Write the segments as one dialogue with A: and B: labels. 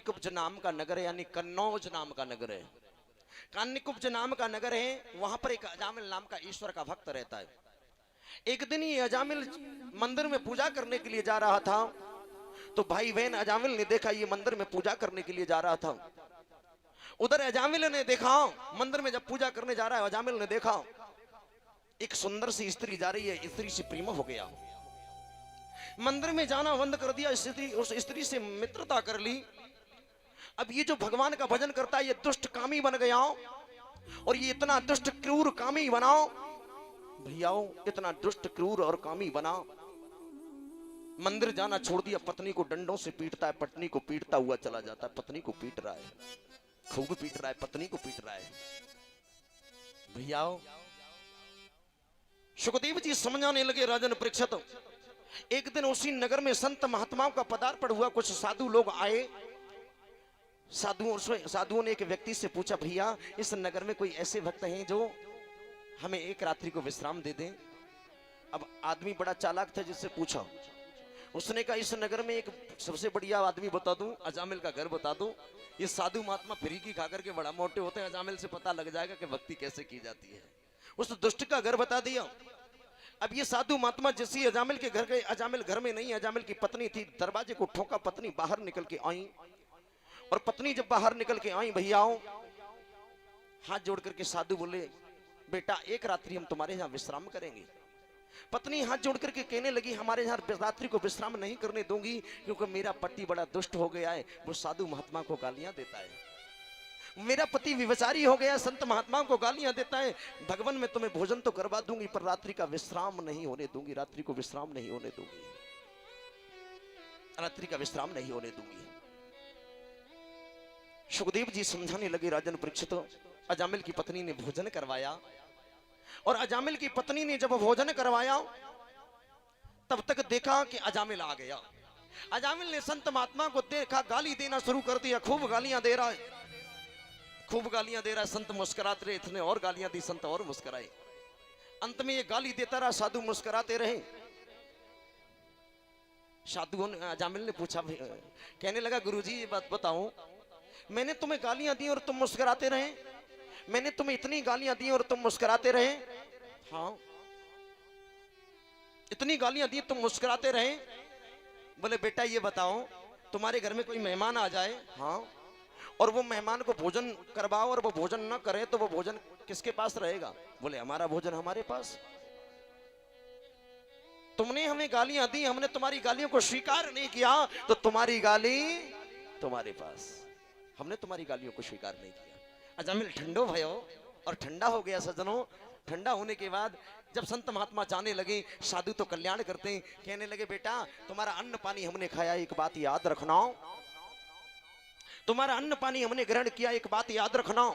A: कान्यकुब्ज नाम का नगर है, यानी कन्नौज नाम का नगर है। कान्यकुब्ज नाम का नगर है, वहां पर एक अजामिल नाम का ईश्वर का भक्त रहता है। एक दिन ये अजामिल मंदिर में पूजा करने के लिए जा रहा था, तो भाई बहन अजामिल ने देखा ये मंदिर में पूजा करने के लिए जा रहा था। उधर अजामिल ने देखा, मंदिर में जब पूजा करने जा रहा है अजामिल ने देखा एक सुंदर सी स्त्री जा रही है, स्त्री से प्रेम हो गया, मंदिर में जाना बंद कर दिया, स्त्री उस स्त्री से मित्रता कर ली। अब ये जो भगवान का भजन करता है ये दुष्ट कामी बन गया, और ये इतना दुष्ट क्रूर कामी बनाओ भैयाओ, इतना दुष्ट क्रूर और कामी बना, मंदिर जाना छोड़ दिया, पत्नी को डंडों से पीटता है, पत्नी को पीटता हुआ चला जाता है, पत्नी को पीट रहा है, खूब पीट रहा है, पत्नी को पीट रहा है। भैयाओ सुखदेव जी समझाने लगे, राजन परीक्षित, एक दिन उसी नगर में संत महात्माओं का पदार्पण हुआ, कुछ साधु लोग आए। साधुओं ने एक व्यक्ति से पूछा, भैया इस नगर में कोई ऐसे भक्त हैं जो हमें एक रात्रि को विश्राम दे दें। अब आदमी बड़ा चालाक था, जिससे पूछा, उसने कहा इस नगर में एक सबसे बढ़िया आदमी बता दूं, अजामिल का घर बता दूं। ये साधु महात्मा फ्री की खाकर के बड़ा मोटे होते हैं, अजामिल से पता लग जाएगा कि भक्ति कैसे की जाती है। उस दुष्ट का घर बता दिया। अब ये साधु महात्मा जैसी अजामिल के घर गए, अजामिल घर में नहीं, अजामिल की पत्नी थी, दरवाजे को ठोका, पत्नी बाहर निकल के आई, और पत्नी जब बाहर निकल के आई भैयाओ, हाथ जोड़ करके साधु बोले, बेटा एक रात्रि हम तुम्हारे यहाँ विश्राम करेंगे। पत्नी हाथ जोड़ करके कहने लगी, हमारे यहाँ रात्रि को विश्राम नहीं करने दूंगी, क्योंकि मेरा पति बड़ा दुष्ट हो गया है, वो साधु महात्मा को गालियां देता है, मेरा पति विवचारी हो गया, संत महात्माओं को गालियां देता है। भगवान मैं तुम्हें भोजन तो करवा दूंगी, पर रात्रि का विश्राम नहीं होने दूंगी, रात्रि को विश्राम नहीं होने दूंगी, रात्रि का विश्राम नहीं होने दूंगी। सुखदेव जी समझाने लगे, राजन परीक्षित, अजामिल की पत्नी ने भोजन करवाया, और अजामिल की पत्नी ने जब भोजन करवाया तब तक देखा कि अजामिल आ गया। अजामिल ने संत महात्मा को देखा, गाली देना शुरू कर दिया, खूब गालियां दे रहा है, खूब गालियां दे रहा है। संत मुस्कुराते रहे, इतने और गालियां दी, संत और मुस्कुराए। अंत में ये गाली देता रहा, साधु मुस्कुराते रहे। साधुओं ने, अजामिल ने पूछा, कहने लगा, गुरुजी ये बात बताओ, मैंने तुम्हें गालियां दी और तुम मुस्कुराते रहे, मैंने तुम्हें इतनी गालियां दी और तुम मुस्कुराते रहे? हाँ, इतनी गालियां दी तुम मुस्कुराते रहे? बोले बेटा ये बताओ, तुम्हारे घर में कोई मेहमान आ जाए, हाँ, और वो मेहमान को भोजन करवाओ और वो भोजन न करे तो वो भोजन किसके पास रहेगा? बोले हमारा भोजन हमारे पास। तुमने हमें गालियां दी, हमने तुम्हारी गालियों को स्वीकार नहीं किया, तो तुम्हारी गाली तुम्हारे पास, हमने तुम्हारी गालियों को स्वीकार नहीं किया। अजामिल ठंडो भयो, और ठंडा हो गया सज्जनों। ठंडा होने के बाद जब संत महात्मा जाने लगे, साधु तो कल्याण करते हैं, कहने लगे, बेटा तुम्हारा अन्न पानी हमने खाया, एक बात याद रखना, तुम्हारा अन्न पानी हमने ग्रहण किया, एक बात याद रखना,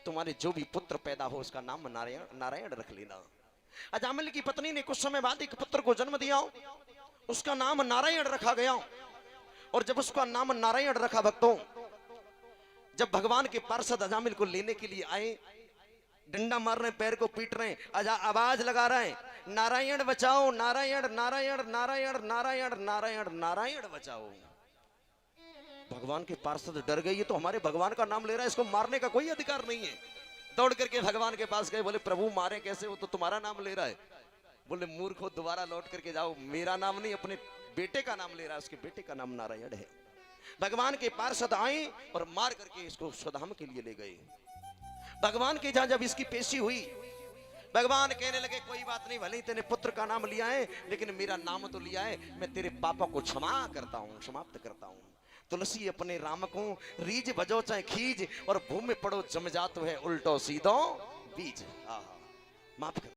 A: तुम्हारे जो भी पुत्र पैदा हो उसका नाम नारायण नारायण रख लेना। अजामिल की पत्नी ने कुछ समय बाद एक पुत्र को जन्म दिया, उसका नाम नारायण रखा गया। और जब उसका नाम नारायण रखा भक्तों, जब भगवान के पार्षद अजामिल को लेने के लिए आए, डंडा मार रहे, पैर को पीट रहे, आवाज लगा रहे हैं, नारायण बचाओ, नारायण नारायण नारायण नारायण नारायण नारायण बचाओ। भगवान के पार्षद डर गए, ये तो हमारे भगवान का नाम ले रहा है, इसको मारने का कोई अधिकार नहीं है। दौड़ करके भगवान के पास गए, बोले प्रभु मारे कैसे, वो तो तुम्हारा नाम ले रहा है। बोले मूर्खो, दोबारा लौट करके जाओ, मेरा नाम नहीं अपने बेटे का नाम ले रहा है, उसके बेटे का नाम नारायण है। भगवान के पार्षद आए और मार करके इसको स्वधाम के लिए ले गए। भगवान के जहां जब इसकी पेशी हुई, भगवान कहने लगे, कोई बात नहीं, भले ही तेने पुत्र का नाम लिया है, लेकिन मेरा नाम तो लिया है, मैं तेरे पापों को क्षमा करता हूं, समाप्त करता हूं। तुलसी अपने राम को रीज बजो चाहे खीज, और भूमि पड़ो जम जात है उल्टो सीधो बीज। माफ कर।